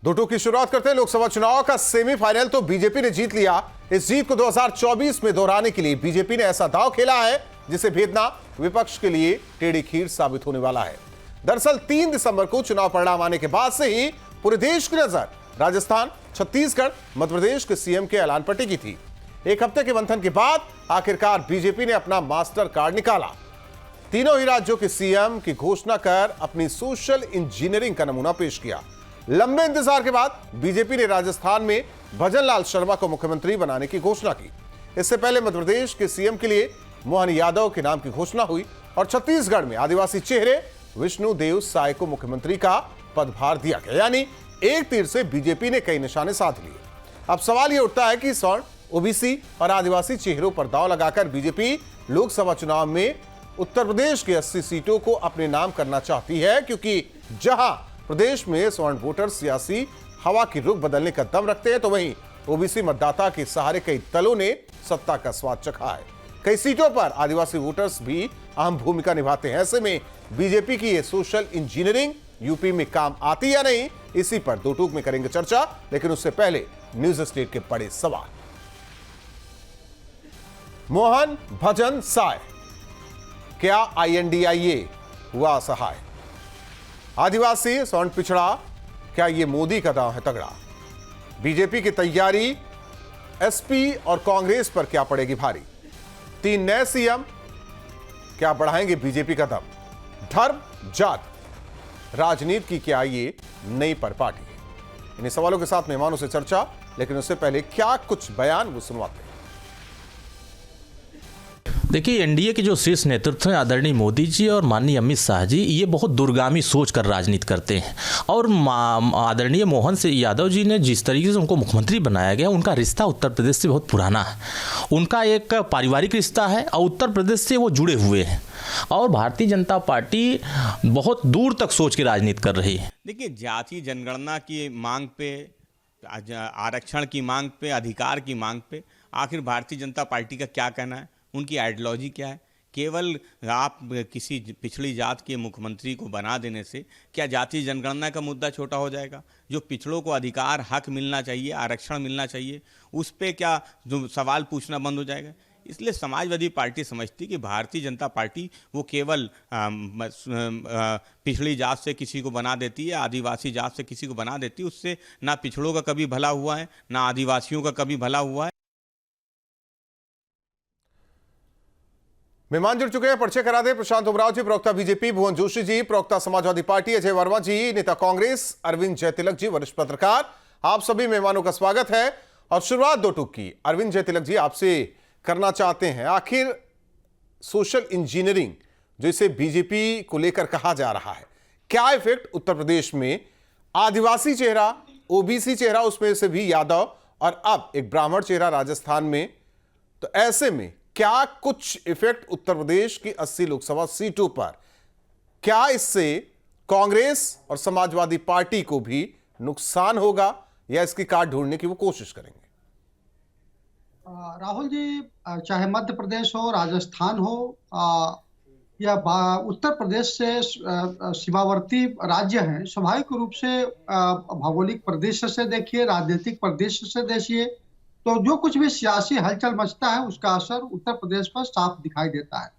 दो टूक की शुरुआत करते हैं। लोकसभा चुनाव का सेमीफाइनल तो बीजेपी ने जीत लिया। इस जीत को 2024 में दोहराने के लिए बीजेपी ने ऐसा दांव खेला है जिसे भेदना विपक्ष के लिए टेढ़ी खीर साबित होने वाला है। दरअसल 3 दिसंबर को चुनाव परिणाम आने के बाद से ही पूरे देश की नजर राजस्थान, छत्तीसगढ़, मध्य प्रदेश के सीएम के ऐलान पर टिकी थी। एक हफ्ते के मंथन के बाद आखिरकार बीजेपी ने अपना मास्टर कार्ड निकाला। तीनों ही राज्यों के सीएम की घोषणा कर अपनी सोशल इंजीनियरिंग का नमूना पेश किया। लंबे इंतजार के बाद बीजेपी ने राजस्थान में भजनलाल शर्मा को मुख्यमंत्री बनाने की घोषणा की। इससे पहले मध्य प्रदेश के सीएम के लिए मोहन यादव के नाम की घोषणा हुई और छत्तीसगढ़ में आदिवासी चेहरे विष्णुदेव साय को मुख्यमंत्री का पदभार दिया गया। यानी एक तीर से बीजेपी ने कई निशाने साध लिए। अब सवाल यह उठता है कि सवर्ण, ओबीसी और आदिवासी चेहरों पर दांव लगाकर बीजेपी लोकसभा चुनाव में उत्तर प्रदेश की 80 सीटों को अपने नाम करना चाहती है, क्योंकि जहां प्रदेश में स्वर्ण वोटर सियासी हवा की रुख बदलने का दम रखते हैं, तो वहीं ओबीसी मतदाता के सहारे कई दलों ने सत्ता का स्वाद चखा है। कई सीटों पर आदिवासी वोटर्स भी अहम भूमिका निभाते हैं। ऐसे में बीजेपी की यह सोशल इंजीनियरिंग यूपी में काम आती या नहीं, इसी पर दो टूक में करेंगे चर्चा। लेकिन उससे पहले न्यूज स्टेट के बड़े सवाल। मोहन भजन साय, क्या INDIA हुआ असहाय? आदिवासी, स्वर्ण पिछड़ा, क्या यह मोदी का दांव है तगड़ा? बीजेपी की तैयारी एसपी और कांग्रेस पर क्या पड़ेगी भारी? 3 नए सीएम क्या बढ़ाएंगे बीजेपी का दम? धर्म, जात, राजनीति की क्या ये नई परपाटी है? इन्हीं सवालों के साथ मेहमानों से चर्चा, लेकिन उससे पहले क्या कुछ बयान वो सुनवाते हैं। देखिए, एनडीए के जो शीर्ष नेतृत्व हैं आदरणीय मोदी जी और माननीय अमित शाह जी, ये बहुत दूरगामी सोच कर राजनीति करते हैं। और आदरणीय मोहन से यादव जी ने जिस तरीके से उनको मुख्यमंत्री बनाया गया, उनका रिश्ता उत्तर प्रदेश से बहुत पुराना है। उनका एक पारिवारिक रिश्ता है और उत्तर प्रदेश से वो जुड़े हुए हैं। और भारतीय जनता पार्टी बहुत दूर तक सोच के राजनीति कर रही है। देखिए, जाति जनगणना की मांग पे, आरक्षण की मांग पे, अधिकार की मांग पे आखिर भारतीय जनता पार्टी का क्या कहना है? उनकी आइडियोलॉजी क्या है? केवल आप किसी पिछड़ी जात के मुख्यमंत्री को बना देने से क्या जातीय जनगणना का मुद्दा छोटा हो जाएगा? जो पिछड़ों को अधिकार, हक मिलना चाहिए, आरक्षण मिलना चाहिए, उस पे क्या जो सवाल पूछना बंद हो जाएगा? इसलिए समाजवादी पार्टी समझती कि भारतीय जनता पार्टी वो केवल पिछड़ी जात से किसी को बना देती है, आदिवासी जात से किसी को बना देती है। उससे ना पिछड़ों का कभी भला हुआ है, ना आदिवासियों का कभी भला हुआ है। मेहमान जुड़ चुके हैं, परिचय करा दे। प्रशांत उमराव जी, प्रवक्ता बीजेपी, भुवन जोशी जी, प्रवक्ता समाजवादी पार्टी, अजय वर्मा जी, नेता कांग्रेस अरविंद जयतिलक जी, वरिष्ठ पत्रकार। आप सभी मेहमानों का स्वागत है। और शुरुआत दो टूक की अरविंद जयतिलक जी आपसे करना चाहते हैं। आखिर सोशल इंजीनियरिंग जो इसे बीजेपी को लेकर कहा जा रहा है, क्या इफेक्ट उत्तर प्रदेश में आदिवासी चेहरा, ओबीसी चेहरा, उसमें से भी यादव, और अब एक ब्राह्मण चेहरा राजस्थान में, तो ऐसे में क्या कुछ इफेक्ट उत्तर प्रदेश की 80 लोकसभा सीटों पर? क्या इससे कांग्रेस और समाजवादी पार्टी को भी नुकसान होगा या इसकी काट ढूंढने की वो कोशिश करेंगे? राहुल जी, चाहे मध्य प्रदेश हो, राजस्थान हो या उत्तर प्रदेश से सीमावर्ती राज्य हैं, स्वाभाविक रूप से भौगोलिक प्रदेश से देखिए, राजनीतिक प्रदेश से देखिए, तो जो कुछ भी सियासी हलचल मचता है उसका असर उत्तर प्रदेश पर साफ दिखाई देता है।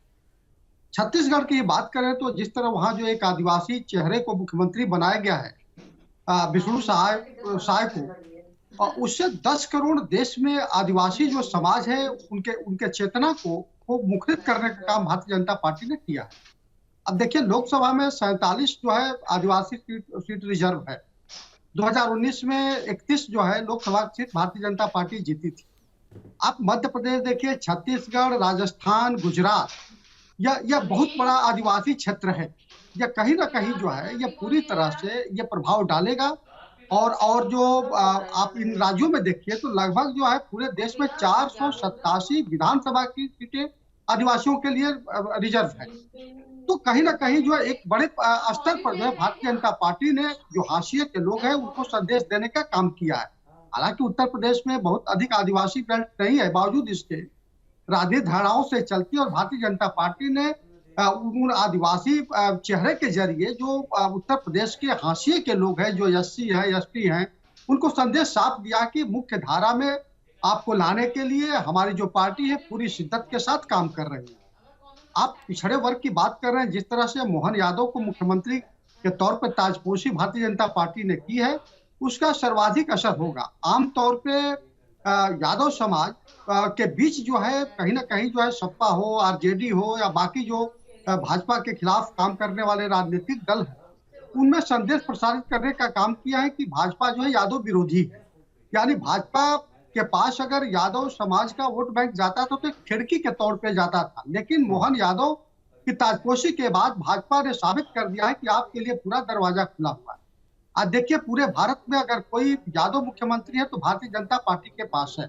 छत्तीसगढ़ की बात करें तो जिस तरह वहां जो एक आदिवासी चेहरे को मुख्यमंत्री बनाया गया है, विष्णु साय को, उससे 10 करोड़ देश में आदिवासी जो समाज है उनके चेतना को मुखरित करने का काम भारतीय जनता पार्टी ने किया है। अब देखिए, लोकसभा में 47 जो है आदिवासी सीट रिजर्व है। 2019 में 31 जो है लोकसभा सीट भारतीय जनता पार्टी जीती थी। आप मध्य प्रदेश देखिए, छत्तीसगढ़, राजस्थान, गुजरात, यह बहुत बड़ा आदिवासी क्षेत्र है। यह कहीं ना कहीं जो है यह पूरी तरह से यह प्रभाव डालेगा। और जो आप इन राज्यों में देखिए तो लगभग जो है पूरे देश में 487 विधानसभा की सीटें आदिवासियों के लिए रिजर्व है। तो कहीं ना कहीं जो है एक बड़े स्तर पर जो है भारतीय जनता पार्टी ने जो हाशिए के लोग हैं उनको संदेश देने का काम किया है। हालांकि उत्तर प्रदेश में बहुत अधिक आदिवासी बेल्ट नहीं है, बावजूद इसके राजनीतिक धारणाओं से चलती और भारतीय जनता पार्टी ने उन आदिवासी चेहरे के जरिए जो उत्तर प्रदेश के हाशिए के लोग हैं, जो एससी हैं, एसटी हैं, उनको संदेश साफ दिया कि मुख्य धारा में आपको लाने के लिए हमारी जो पार्टी है पूरी शिद्दत के साथ काम कर रही है। आप पिछड़े वर्ग की बात कर रहे हैं, जिस तरह से मोहन यादव को मुख्यमंत्री के तौर पर ताजपोशी भारतीय जनता पार्टी ने की है, उसका सर्वाधिक असर होगा। आमतौर पे यादव समाज के बीच जो है कहीं ना कहीं जो है सपा हो, आरजेडी हो या बाकी जो भाजपा के खिलाफ काम करने वाले राजनीतिक दल है, उनमें संदेश प्रसारित करने का काम किया है कि भाजपा जो है यादव विरोधी है। यानी भाजपा के पास अगर यादव समाज का वोट बैंक जाता तो एक खिड़की के तौर पे जाता था, लेकिन मोहन यादव की ताजपोशी के बाद भाजपा ने साबित कर दिया है कि आपके लिए पूरा दरवाजा खुला हुआ है। आज देखिए पूरे भारत में अगर कोई यादव मुख्यमंत्री है तो भारतीय जनता पार्टी के पास है।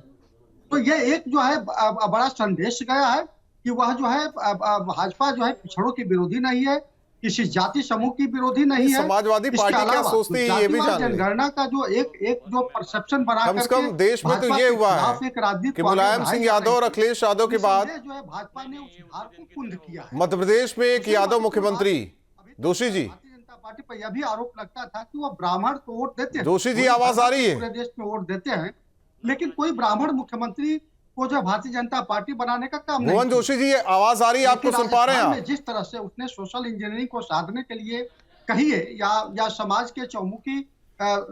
तो ये एक जो है बड़ा संदेश गया है कि वह जो है भाजपा जो है पिछड़ों की विरोधी नहीं है, किसी जाति समूह की विरोधी नहीं है। समाजवादी पार्टी क्या सोचती है ये भी जान लें। जनगणना का जो एक जो परसेप्शन बना कम से कम देश में तो ये हुआ है कि मुलायम सिंह यादव और अखिलेश यादव के बाद जो है भाजपा ने उस धार को कुंद किया है। मध्य प्रदेश में एक यादव मुख्यमंत्री जोशी जी, भारतीय जनता पार्टी पर यह भी आरोप लगता था कि वो ब्राह्मण को वोट देते हैं। जोशी जी आवाज आ रही है? पूरे देश में वोट देते हैं, लेकिन कोई ब्राह्मण मुख्यमंत्री को जो भारतीय जनता पार्टी बनाने का काम नहीं। मोहन जोशी जी आवाज आ रही है? आपको सुन पा रहे हैं आप? जिस तरह से उसने सोशल इंजीनियरिंग को साधने के लिए कहिए या समाज के चौमुखी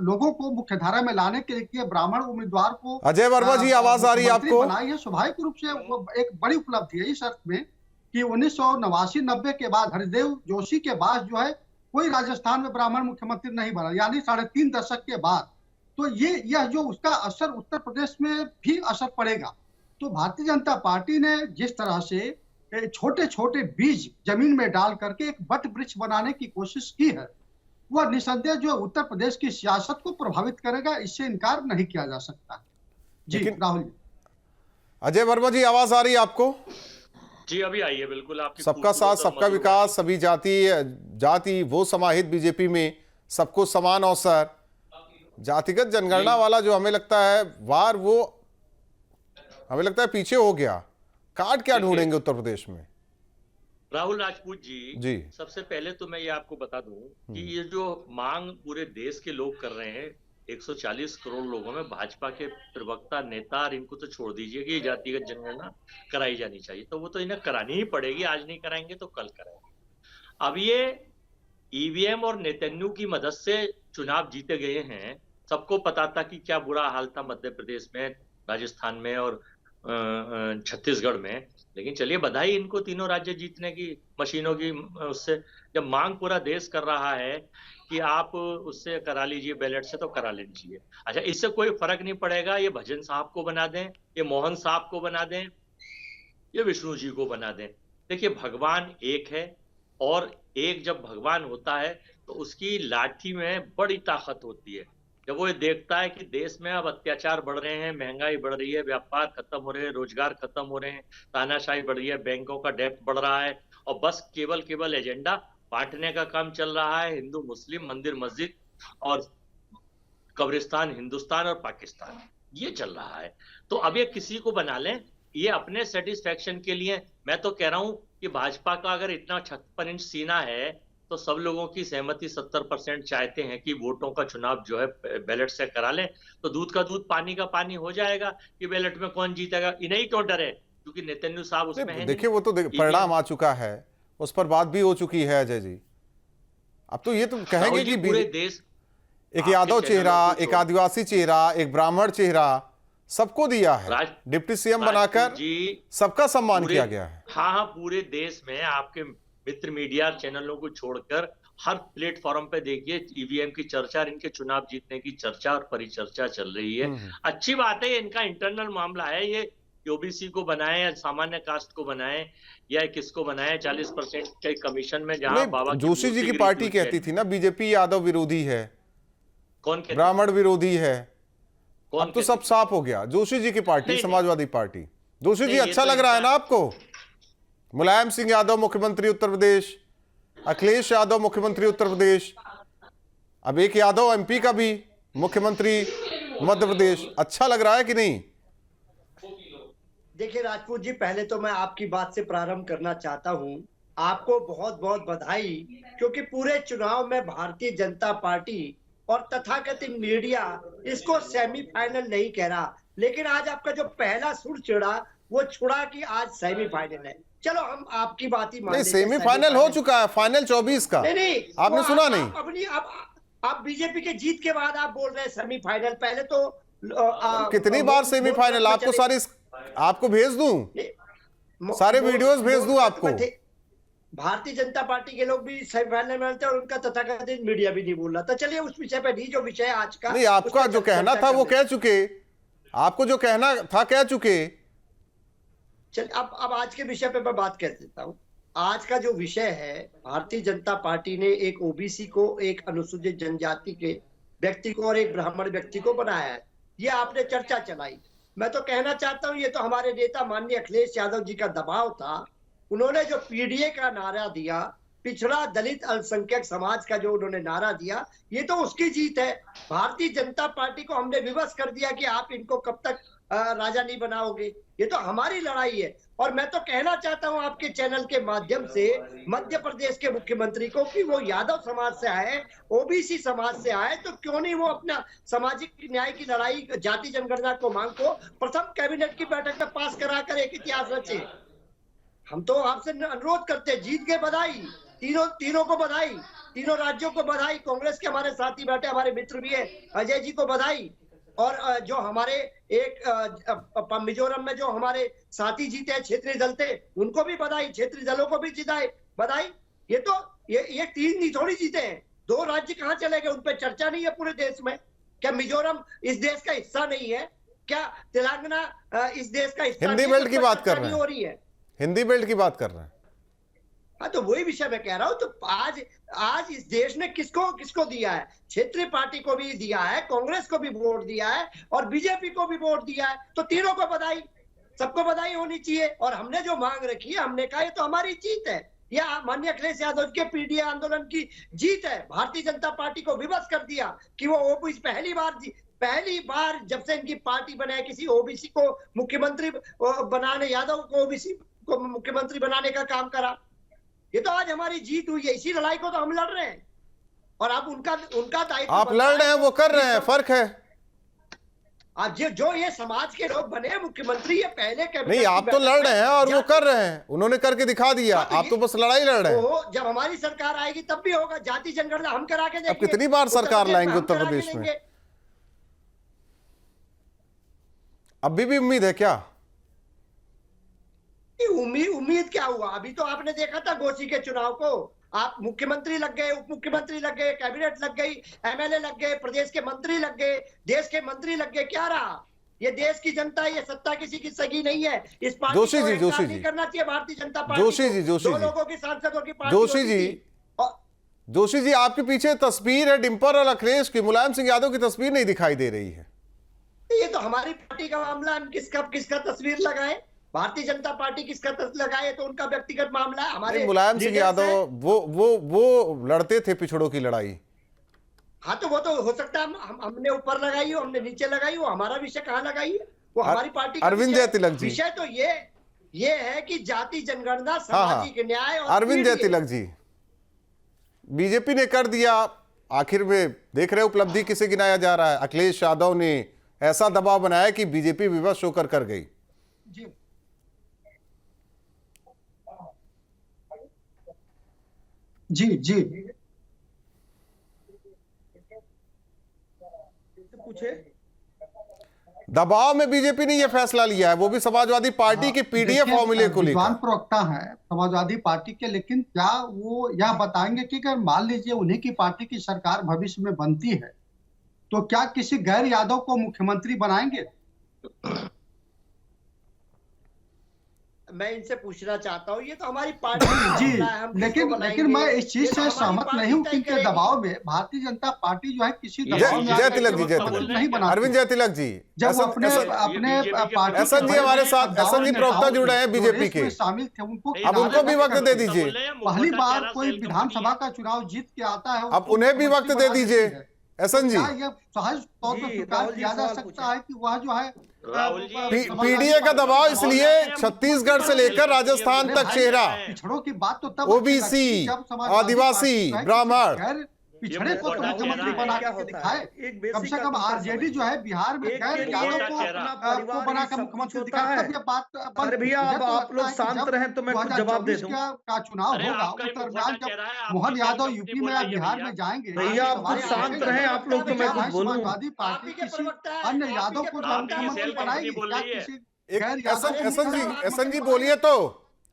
लोगों को मुख्यधारा में लाने के लिए ब्राह्मण उम्मीदवार को अजय वर्मा जी आवाज आ रही है आपको? बनाई है। स्वाभाविक रूप से वो एक बड़ी उपलब्धि है इस अर्थ में कि 1989-90 के बाद हरिदेव जोशी के बाद जो है कोई राजस्थान में ब्राह्मण मुख्यमंत्री नहीं बना, यानी 3.5 दशक के बाद। तो यह जो उसका असर उत्तर प्रदेश में भी असर पड़ेगा। तो भारतीय जनता पार्टी ने जिस तरह से छोटे छोटे बीज जमीन में डाल करके एक वट वृक्ष बनाने की कोशिश की है, वह निसंदेह जो उत्तर प्रदेश की सियासत को प्रभावित करेगा, इससे इनकार नहीं किया जा सकता। जी राहुल जी। अजय वर्मा जी आवाज आ रही है आपको? जी अभी आई है, बिल्कुल। आपकी सबका साथ सबका विकास, सभी जाति वो समाहित बीजेपी में, सबको समान अवसर, जातिगत जनगणना वाला जो हमें लगता है वार, वो हमें लगता है पीछे हो गया। कार्ड क्या ढूंढेंगे उत्तर प्रदेश में? राहुल राजपूत जी, सबसे पहले तो मैं ये आपको बता दूं कि ये जो मांग पूरे देश के लोग कर रहे हैं, 140 करोड़ लोगों में भाजपा के प्रवक्ता, नेता, और इनको तो छोड़ दीजिए कि जातिगत जनगणना कराई जानी चाहिए, तो वो तो इन्हें करानी ही पड़ेगी। आज नहीं कराएंगे तो कल कराएंगे। अब ये ईवीएम और नेतन्याहू की मदद से चुनाव जीते गए हैं। सबको पता था कि क्या बुरा हाल था मध्य प्रदेश में, राजस्थान में और छत्तीसगढ़ में। लेकिन चलिए बधाई इनको तीनों राज्य जीतने की, मशीनों की। उससे जब मांग पूरा देश कर रहा है कि आप उससे करा लीजिए, बैलेट से, तो करा लीजिए। अच्छा, इससे कोई फर्क नहीं पड़ेगा ये भजन साहब को बना दें, ये मोहन साहब को बना दें, ये विष्णु जी को बना दें। देखिए भगवान एक है, और एक जब भगवान होता है तो उसकी लाठी में बड़ी ताकत होती है। जब वो ये देखता है कि देश में अब अत्याचार बढ़ रहे हैं, महंगाई बढ़ रही है, व्यापार खत्म हो रहे हैं, रोजगार खत्म हो रहे हैं, तानाशाही बढ़ रही है, बैंकों का डेब्ट बढ़ रहा है, और बस केवल एजेंडा बांटने का काम चल रहा है। हिंदू मुस्लिम, मंदिर मस्जिद और कब्रिस्तान, हिंदुस्तान और पाकिस्तान, ये चल रहा है। तो अब ये किसी को बना लें, ये अपने सेटिस्फेक्शन के लिए। मैं तो कह रहा हूं कि भाजपा का अगर इतना 56 इंच सीना है तो सब लोगों की सहमति 70% चाहते हैं कि वोटों का चुनाव जो है बैलेट से करा लें, तो दूध का दूध पानी का पानी हो जाएगा कि बैलेट में कौन जीतेगा। इन्हें क्यों डरे, क्योंकि नेतन्याहू साहब उसमें है। देखिए वो तो परिणाम आ चुका है, उस पर बात भी हो चुकी है अजय जी। अब तो ये तो कहेंगे कि पूरे देश, एक यादव चेहरा, एक आदिवासी चेहरा, एक ब्राह्मण चेहरा, सबको दिया है, डिप्टी सीएम बनाकर सबका सम्मान किया गया है। हाँ, पूरे देश में आपके मित्र मीडिया चैनलों को छोड़कर हर प्लेटफॉर्म पे देखिए ईवीएम की चर्चा, इनके चुनाव जीतने की चर्चा और परिचर्चा चल रही है। अच्छी बात है, इनका इंटरनल मामला है। ये ओबीसी को बनाए या सामान्य कास्ट को बनाए या किसको बनाए, 40% के कमीशन में, जहां बाबा जोशी जी की पार्टी कहती थी ना बीजेपी यादव विरोधी है, कौन कहती? ब्राह्मण विरोधी है। अब तो सब साफ हो गया। जोशी जी की पार्टी, समाजवादी पार्टी। जोशी जी अच्छा लग रहा है ना आपको? मुलायम सिंह यादव मुख्यमंत्री उत्तर प्रदेश, अखिलेश यादव मुख्यमंत्री उत्तर प्रदेश, अब एक यादव एमपी का भी मुख्यमंत्री मध्य प्रदेश। अच्छा लग रहा है कि नहीं? देखिए राजपूत जी, पहले तो मैं आपकी बात से प्रारंभ करना चाहता हूं। आपको बहुत बहुत बधाई, क्योंकि पूरे चुनाव में भारतीय जनता पार्टी और तथाकथित मीडिया इसको सेमीफाइनल नहीं कह रहा, लेकिन आज आपका जो पहला सुर चिड़ा वो छुड़ा कि आज सेमीफाइनल है। चलो हम आपकी बात ही मान नहीं, लेते हैं, सेमीफाइनल हो चुका है, फाइनल 24 का। नहीं आपने सुना नहीं? अपनी आप बीजेपी के जीत के बाद आप बोल रहे हैं सेमीफाइनल। पहले तो कितनी बार सेमीफाइनल? आपको सारी, आपको भेज दूं, सारे वीडियोस भेज दूं आपको। भारतीय जनता पार्टी के लोग भी सेमीफाइनल में और उनका तथाकथित मीडिया भी नहीं बोल रहा था। चलिए उस विषय पे नहीं, जो विषय आज का नहीं, आपका जो कहना था वो कह चुके, आपको जो कहना था कह चुके। चल अब आज के विषय पे मैं बात कर देता हूँ। आज का जो विषय है, भारतीय जनता पार्टी ने एक ओबीसी को, एक अनुसूचित जनजाति के व्यक्ति को और एक ब्राह्मण व्यक्ति को बनाया है। ये आपने चर्चा चलाई। मैं तो कहना चाहता हूँ, ये तो हमारे नेता माननीय अखिलेश यादव जी का दबाव था। उन्होंने जो पीडीए का नारा दिया, पिछड़ा दलित अल्पसंख्यक समाज का जो उन्होंने नारा दिया, ये तो उसकी जीत है। भारतीय जनता पार्टी को हमने विवश कर दिया कि आप इनको कब तक राजा नहीं बनाओगे। ये तो हमारी लड़ाई है। और मैं तो कहना चाहता हूं आपके चैनल के माध्यम से मध्य प्रदेश के मुख्यमंत्री को कि वो यादव समाज से आए, ओबीसी समाज से आए, तो क्यों नहीं वो अपना सामाजिक न्याय की लड़ाई, जाति जनगणना को मांग को प्रथम कैबिनेट की बैठक में पास कराकर एक इतिहास रचे। हम तो आपसे अनुरोध करते हैं, जीत के बधाई, तीनों को बधाई, तीनों राज्यों को बधाई। कांग्रेस के हमारे साथी बैठे, हमारे मित्र भी है, अजय जी को बधाई। और जो हमारे एक मिजोरम में जो हमारे साथी जीते हैं, क्षेत्रीय दल थे, उनको भी बधाई, क्षेत्रीय दलों को भी जिताए बधाई। ये तो ये 3 नहीं थोड़ी जीते हैं, 2 राज्य कहाँ चले गए? उन पर चर्चा नहीं है पूरे देश में। क्या मिजोरम इस देश का हिस्सा नहीं है? क्या तेलंगाना इस देश का हिस्सा? हिंदी बेल्ट की बात कर रहे हैं, हो रही है, हिंदी बेल्ट की बात कर रहे हैं। हाँ, तो वही विषय मैं कह रहा हूं। तो आज इस देश ने किसको दिया है? क्षेत्रीय पार्टी को भी दिया है, कांग्रेस को भी वोट दिया है और बीजेपी को भी वोट दिया है। तो तीनों को बधाई, सबको बधाई होनी चाहिए। और हमने जो मांग रखी है, हमने कहा ये तो हमारी जीत है, या माननीय अखिलेश यादव के पीडीए आंदोलन की जीत है। भारतीय जनता पार्टी को विवश कर दिया कि वो ओबीसी पहली बार जब से इनकी पार्टी बने, किसी ओबीसी को मुख्यमंत्री बनाने, यादव को ओबीसी को मुख्यमंत्री बनाने का काम करा। ये तो आज हमारी जीत हुई है। इसी लड़ाई को तो हम लड़ रहे हैं। और अब उनका दायित्व, आप लड़ रहे हैं, वो कर रहे हैं, फर्क है। अब जो ये समाज के लोग बने मुख्यमंत्री, ये पहले नहीं, आप तो लड़ रहे हैं और वो कर रहे हैं, उन्होंने करके दिखा दिया। आप तो बस लड़ाई लड़ रहे हैं। जब हमारी सरकार आएगी तब भी होगा। जाति जनगणना हम करा के देंगे। अब कितनी बार सरकार लाएंगे उत्तर प्रदेश में? अभी भी उम्मीद है क्या? उम्मीद क्या हुआ? अभी तो आपने देखा था गोसी के चुनाव को, आप मुख्यमंत्री लग गए, उप मुख्यमंत्री लग गए, कैबिनेट लग गई, एमएलए लग गए, प्रदेश के मंत्री लग गए, देश के मंत्री लग गए। क्या रहा? ये देश की जनता, ये सत्ता किसी की सगी नहीं है। इस पार्टी जोशी जी, को नहीं करना चाहिए भारतीय जनता पार्टी। जोशी दो लोगों की सांसदों की पार्टी। जोशी जी, आपके पीछे तस्वीर है डिम्पल और अखिलेश की, मुलायम सिंह यादव की तस्वीर नहीं दिखाई दे रही है। ये तो हमारी पार्टी का मामला, हम किसका तस्वीर लगाए? भारतीय जनता पार्टी किसका लगाए तो उनका व्यक्तिगत मामला है। हमारे मुलायम सिंह यादव वो लड़ते थे पिछड़ों की लड़ाई। हाँ, तो वो तो हो सकता है हमने ऊपर लगाई हो, हमने नीचे लगाई हो। हमारा विषय कहाँ लगाई है? वो हमारी पार्टी का अरविंद जयतिलक जी विषय तो ये है कि जाति जनगणना, सामाजिक न्याय। और अरविंद जयतिलक जी, बीजेपी ने कर दिया, आखिर में देख रहे उपलब्धि किसे गिनाया जा रहा है? अखिलेश यादव ने ऐसा दबाव बनाया कि बीजेपी विवश होकर कर गई। जी जी जी पूछे। दबाव में बीजेपी ने यह फैसला लिया है, वो भी समाजवादी पार्टी के पीडीए फॉर्मूले को लेकर। प्रवक्ता है समाजवादी पार्टी के, लेकिन क्या वो यह बताएंगे कि अगर मान लीजिए उन्हीं की पार्टी की सरकार भविष्य में बनती है तो क्या किसी गैर यादव को मुख्यमंत्री बनाएंगे? मैं इनसे पूछना चाहता हूँ, ये तो हमारी पार्टी जी, लेकिन मैं इस चीज से सहमत नहीं हूँ कि इनके दबाव में भारतीय जनता पार्टी जो है किसी दबाव में जयतिलक जी नहीं बना। अरविंद जयतिलक जी, जब अपने पार्टी एसएन जी हमारे साथ, एसएन जी प्रवक्ता जुड़ रहे हैं बीजेपी के, शामिल थे, उनको अब उनको भी वक्त दे दीजिए। पहली बार कोई विधानसभा का चुनाव जीत के आता है, अब उन्हें भी वक्त दे दीजिए। एसएन जी, ये सहज तौर पर स्वीकार किया जा सकता है कि वह जो है पीडीए का दबाव इसलिए छत्तीसगढ़ से लेकर राजस्थान तक चेहरा, पिछड़ों की बात तो तब ओबीसी, आदिवासी, ब्राह्मण, पिछड़े को तो मुख्यमंत्री बना के दिखाए। कम से कम आरजेडी जो है बिहार में गैर यादव को बना के मुख्यमंत्री दिखाए, तब ये बात। अरे भैया अब आप लोग शांत रहें तो मैं कुछ जवाब दे दूं। का चुनाव होगा उस दरमियान जब मोहन यादव यूपी में या बिहार में जाएंगे, भैया आप कुछ शांत रहें आप लोग, तो मैं कुछ बोलूं। समाजवादी पार्टी किसी अन्य यादव को मुख्यमंत्री बनाएगी क्या? किसी एसएन जी बोलिए तो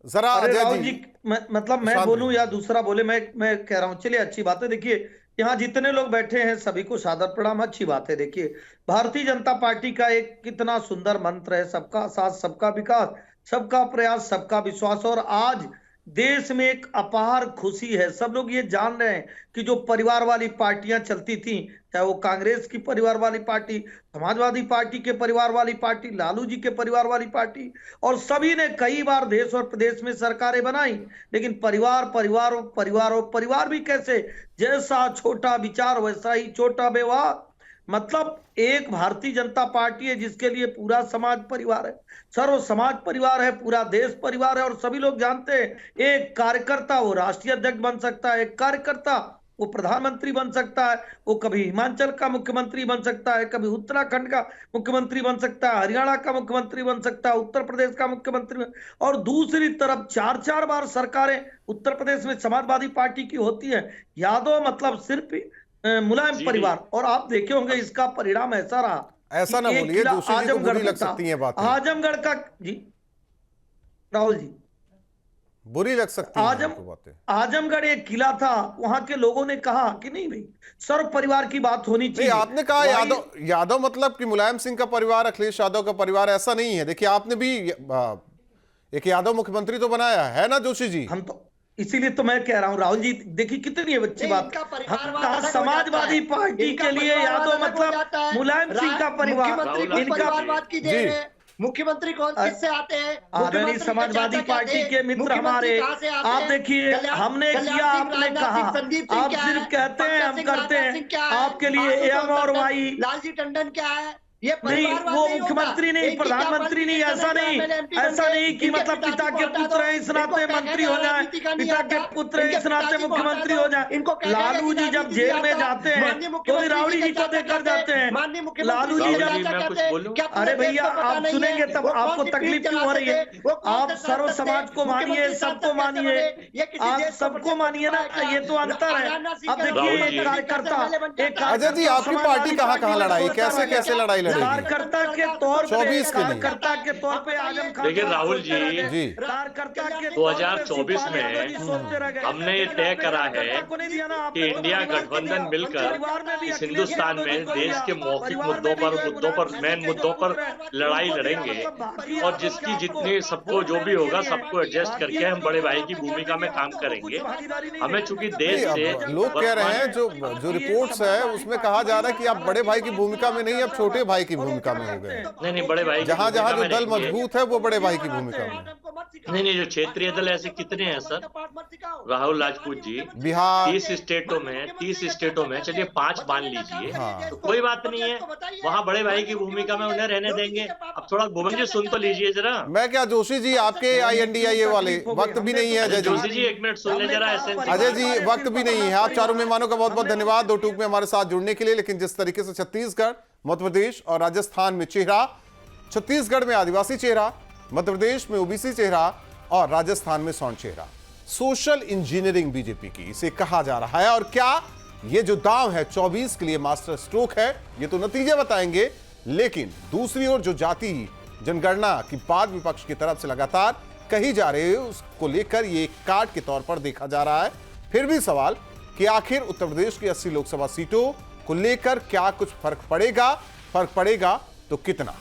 जरा। राहुल जी मतलब मैं बोलूं या दूसरा बोले, मैं कह रहा हूं। चलिए अच्छी बात है। देखिए यहाँ जितने लोग बैठे हैं सभी को सादर प्रणाम। अच्छी बात है। देखिए भारतीय जनता पार्टी का एक कितना सुंदर मंत्र है, सबका साथ सबका विकास, सबका प्रयास सबका विश्वास। और आज देश में एक अपार खुशी है। सब लोग ये जान रहे हैं कि जो परिवार वाली पार्टियां चलती थी, चाहे वो कांग्रेस की परिवार वाली पार्टी, समाजवादी पार्टी के परिवार वाली पार्टी, लालू जी के परिवार वाली पार्टी, और सभी ने कई बार देश और प्रदेश में सरकारें बनाई, लेकिन परिवार परिवार और परिवार और परिवार भी कैसे, जैसा छोटा विचार वैसा ही छोटा व्यवहार। मतलब एक भारतीय जनता पार्टी है जिसके लिए पूरा समाज परिवार है, सर्व समाज परिवार है, पूरा देश परिवार है। और सभी लोग जानते हैं एक कार्यकर्ता वो राष्ट्रीय अध्यक्ष बन सकता है, एक कार्यकर्ता वो प्रधानमंत्री बन सकता है, वो कभी हिमाचल का मुख्यमंत्री बन सकता है, कभी उत्तराखंड का मुख्यमंत्री बन सकता है, हरियाणा का मुख्यमंत्री बन सकता है, उत्तर प्रदेश का मुख्यमंत्री। और दूसरी तरफ 4-4 बार सरकारें उत्तर प्रदेश में समाजवादी पार्टी की होती है। यादव मतलब सिर्फ मुलायम परिवार। और आप देखे होंगे इसका परिणाम ऐसा रहा। ऐसा ना बोलिए, दूसरी को बुरी लग सकती है बातें। आजमगढ़ का जी राहुल जी बुरी लग सकती है बातें। आजमगढ़ एक किला था, वहां के लोगों ने कहा कि नहीं भाई सर्व परिवार की बात होनी चाहिए। आपने कहा यादव मतलब कि मुलायम सिंह का परिवार, अखिलेश यादव का परिवार, ऐसा नहीं है। देखिए आपने भी एक यादव मुख्यमंत्री तो बनाया है ना जोशी जी। हम तो इसीलिए तो मैं कह रहा हूं राहुल जी, देखिए कितनी अच्छी बात। समाजवादी पार्टी के लिए यादव मतलब मुलायम सिंह का परिवार, इनका मुख्यमंत्री कौन किससे आते हैं? आदरणीय समाजवादी पार्टी के मित्र हमारे। आप देखिए हमने किया, आपने कहा, आप सिर्फ कहते हैं हम करते हैं। आपके लिए एम और वाई। लालजी टंडन क्या है? ये नहीं, वो मुख्यमंत्री नहीं, प्रधानमंत्री नहीं, ऐसा नहीं कि मतलब पिता के पुत्र हैं इस नाते मंत्री हो जाए, पिता के पुत्र हैं इस नाते मुख्यमंत्री हो जाए। लालू जी जब जेल में जाते हैं तो रावड़ी जी को देकर जाते हैं। लालू जी जब, अरे भैया आप सुनेंगे तब आपको तकलीफ क्यों हो रही है? आप सर्व समाज को मानिए, सबको मानिए, आप सबको मानिए ना, ये तो अंतर है। अब देखिए एक कार्यकर्ता, अजय जी आपकी पार्टी कहाँ लड़ाई, कैसे लड़ाई कार्यकर्ता के तौर पे आजम खान। देखिए राहुल जी, 2024 में हमने ये तय करा है कि इंडिया गठबंधन मिलकर इस हिंदुस्तान में देश के मौखिक मुद्दों पर मेन मुद्दों पर लड़ाई लड़ेंगे। और जिसकी जितनी सबको जो भी होगा सबको एडजस्ट करके हम बड़े भाई की भूमिका में काम करेंगे। हमें चूंकि देश से लोग कह रहे हैं, जो रिपोर्ट्स है उसमें कहा जा रहा है कि आप बड़े भाई की भूमिका में नहीं, अब छोटे भाई की भूमिका में हो गए। नहीं बड़े भाई, जहां जो दल मजबूत है वो बड़े भाई की भूमिका में। नहीं जो क्षेत्रीय दल ऐसे कितने हैं सर? राहुल राजपूत जी, बिहार 30 स्टेटों में चलिए 5 मान लीजिए। तो कोई बात नहीं है, वहाँ बड़े भाई की भूमिका में उन्हें रहने देंगे। अब थोड़ा गोविंद जी सुन तो लीजिए जरा। मैं क्या जोशी जी आपके INDIA वाले वक्त भी नहीं है। जोशी जी 1 मिनट सुन ले जरा। अजय जी वक्त भी नहीं है। आप चारों मेहमानों का बहुत बहुत धन्यवाद दो टूक में हमारे साथ जुड़ने के लिए। लेकिन जिस तरीके से छत्तीसगढ़, मध्य प्रदेश और राजस्थान में चेहरा, छत्तीसगढ़ में आदिवासी चेहरा, मध्य प्रदेश में ओबीसी चेहरा और राजस्थान में सौंड चेहरा, सोशल इंजीनियरिंग बीजेपी की इसे कहा जा रहा है। और क्या ये जो दांव है 24 के लिए मास्टर स्ट्रोक है, ये तो नतीजे बताएंगे। लेकिन दूसरी ओर जो जाति जनगणना की बात विपक्ष की तरफ से लगातार कही जा रही है, उसको लेकर ये काट के तौर पर देखा जा रहा है। फिर भी सवाल कि आखिर उत्तर प्रदेश की 80 लोकसभा सीटों को लेकर क्या कुछ फर्क पड़ेगा तो कितना,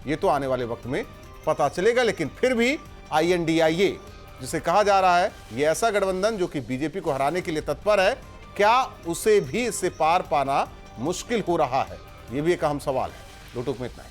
ये तो आने वाले वक्त में पता चलेगा। लेकिन फिर भी INDIA जिसे कहा जा रहा है, ये ऐसा गठबंधन जो कि बीजेपी को हराने के लिए तत्पर है, क्या उसे भी इससे पार पाना मुश्किल हो रहा है? ये भी एक अहम सवाल है। दो टूक में इतना ही।